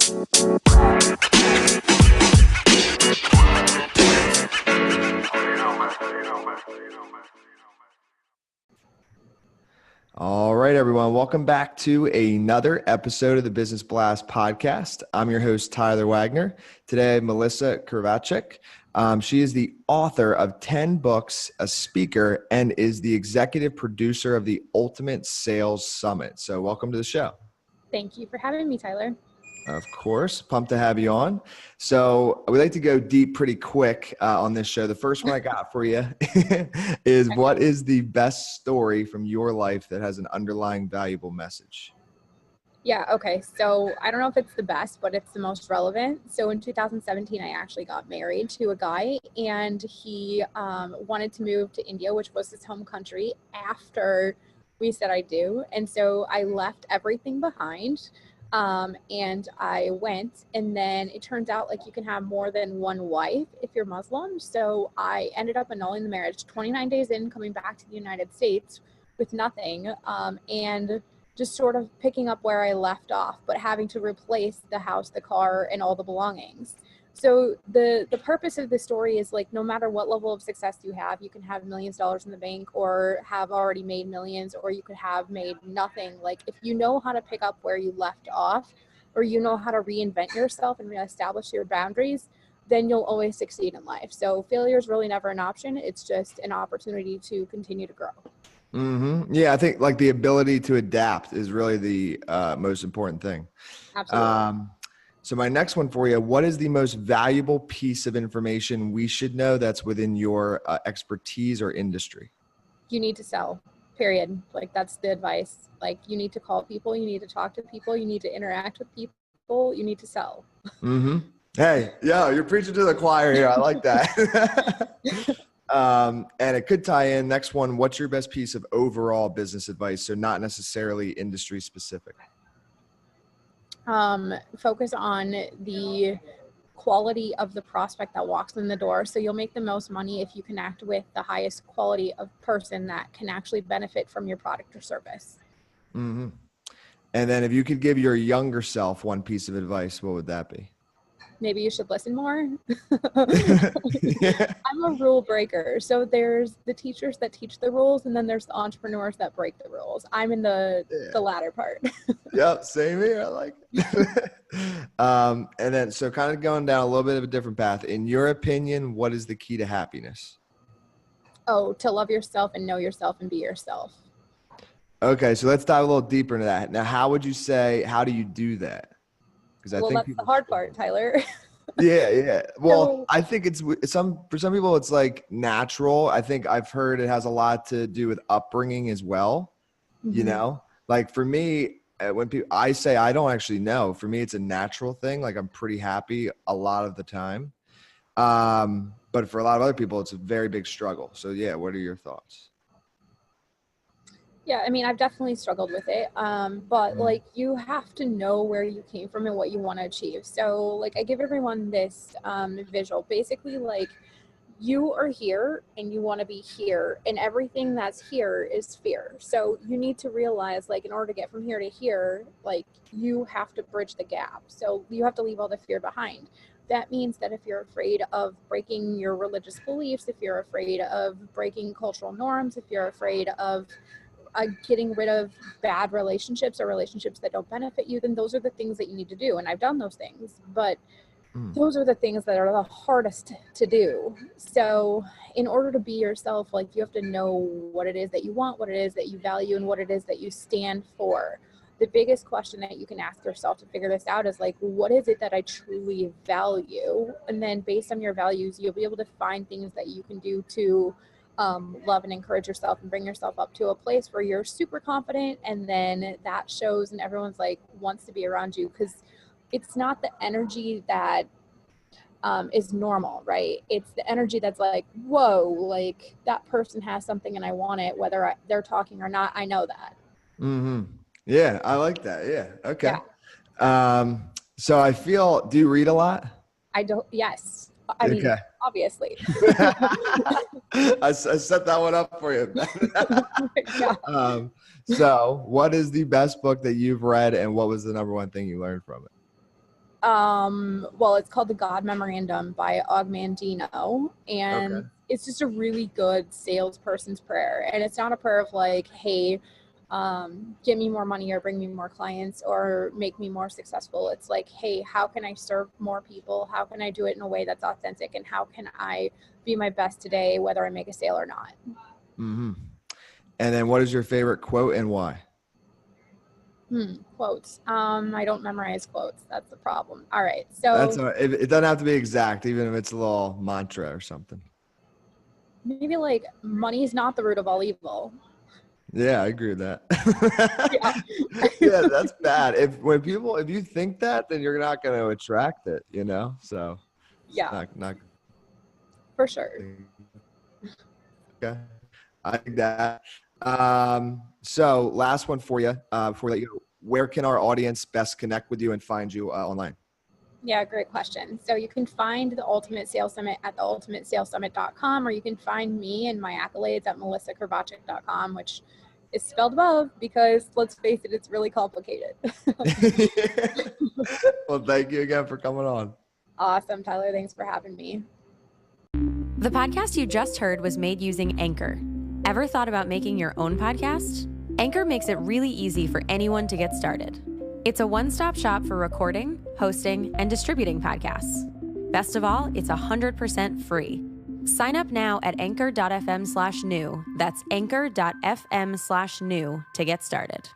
All right, everyone. Welcome back to another episode of the Business Blast podcast. I'm your host, Tyler Wagner. Today, Melissa Krivachek. She is the author of 10 books, a speaker, and is the executive producer of the Ultimate Sales Summit. So welcome to the show. Thank you for having me, Tyler. Of course. Pumped to have you on. So we like to go deep pretty quick on this show. The first one I got for you is, what is the best story from your life that has an underlying valuable message? Yeah, okay. So I don't know if it's the best, but it's the most relevant. So in 2017, I actually got married to a guy, and he wanted to move to India, which was his home country, after we said I do. And so I left everything behind. And I went, and then it turns out like you can have more than one wife if you're Muslim. So I ended up annulling the marriage 29 days in, coming back to the United States with nothing, and just sort of picking up where I left off, but having to replace the house, the car, and all the belongings. So the purpose of the story is, like, no matter what level of success you have can millions of dollars in the bank, or have already made millions, or you could have made nothing. Like, if you know how to pick up where you left off, or you know how to reinvent yourself and reestablish your boundaries, then you'll always succeed in life. So failure is really never an option. It's just an opportunity to continue to grow. Mm-hmm. Yeah, I think like the ability to adapt is really the most important thing. Absolutely. So my next one for you, what is the most valuable piece of information we should know that's within your expertise or industry? You need to sell, period. Like, that's the advice. Like, you need to call people, you need to talk to people, you need to interact with people, you need to sell. Mm-hmm. Hey, yeah, you're preaching to the choir here. I like that. And it could tie in. Next one, what's your best piece of overall business advice? So not necessarily industry specific. Focus on the quality of the prospect that walks in the door. So you'll make the most money if you connect with the highest quality of person that can actually benefit from your product or service. Mm-hmm. And then if you could give your younger self one piece of advice, what would that be? Maybe you should listen more. Yeah. I'm a rule breaker. So there's the teachers that teach the rules, and then there's the entrepreneurs that break the rules. I'm in the latter part. Yep, same here. I like it. And then, so kind of going down a little bit of a different path. In your opinion, what is the key to happiness? Oh, to love yourself and know yourself and be yourself. Okay, so let's dive a little deeper into that. Now, how do you do that? Because I think that's the hard part, Tyler. Yeah. Well, I think for some people it's like natural. I think I've heard it has a lot to do with upbringing as well. Mm-hmm. You know, like for me, when I say I don't actually know, for me it's a natural thing. Like, I'm pretty happy a lot of the time. But for a lot of other people, it's a very big struggle. So yeah, what are your thoughts? Yeah, I mean, I've definitely struggled with it. But like, you have to know where you came from and what you want to achieve. So like, I give everyone this visual. Basically, like, you are here and you want to be here, and everything that's here is fear. So you need to realize, like, in order to get from here to here, like, you have to bridge the gap. So you have to leave all the fear behind. That means that if you're afraid of breaking your religious beliefs, if you're afraid of breaking cultural norms, if you're afraid of getting rid of bad relationships or relationships that don't benefit you, then those are the things that you need to do. And I've done those things, but those are the things that are the hardest to do. So in order to be yourself, like, you have to know what it is that you want, what it is that you value, and what it is that you stand for. The biggest question that you can ask yourself to figure this out is, like, what is it that I truly value? And then based on your values, you'll be able to find things that you can do to love and encourage yourself and bring yourself up to a place where you're super confident, and then that shows and everyone's like wants to be around you, because it's not the energy that is normal, right? It's the energy that's like, whoa, like, that person has something and I want it, whether they're talking or not. I know that. Mm-hmm. Yeah, I like that. Yeah. Okay. Yeah. So I feel, do you read a lot? I don't. Yes. I mean, obviously. I set that one up for you. So what is the best book that you've read, and what was the number one thing you learned from it? Well, it's called The God Memorandum by Ogmandino, and it's just a really good salesperson's prayer. And it's not a prayer of like, hey, get me more money or bring me more clients or make me more successful. It's like, hey, how can I serve more people? How can I do it in a way that's authentic? And how can I be my best today, whether I make a sale or not? Mm-hmm. And then what is your favorite quote and why? Quotes. I don't memorize quotes. That's the problem. All right. So That's it doesn't have to be exact, even if it's a little mantra or something. Maybe like money is not the root of all evil. Yeah, I agree with that. Yeah. Yeah, that's bad. If you think that, then you're not going to attract it, you know? So yeah, not for sure. Okay. I think that. So last one for you, before that, where can our audience best connect with you and find you online? Yeah, great question. So you can find the Ultimate Sales Summit at theultimatesalessummit.com, or you can find me and my accolades at melissakrivachek.com, which is spelled above because, let's face it, it's really complicated. Well, thank you again for coming on. Awesome, Tyler. Thanks for having me. The podcast you just heard was made using Anchor. Ever thought about making your own podcast? Anchor makes it really easy for anyone to get started. It's a one-stop shop for recording, hosting, and distributing podcasts. Best of all, it's 100% free. Sign up now at anchor.fm/new. That's anchor.fm/new to get started.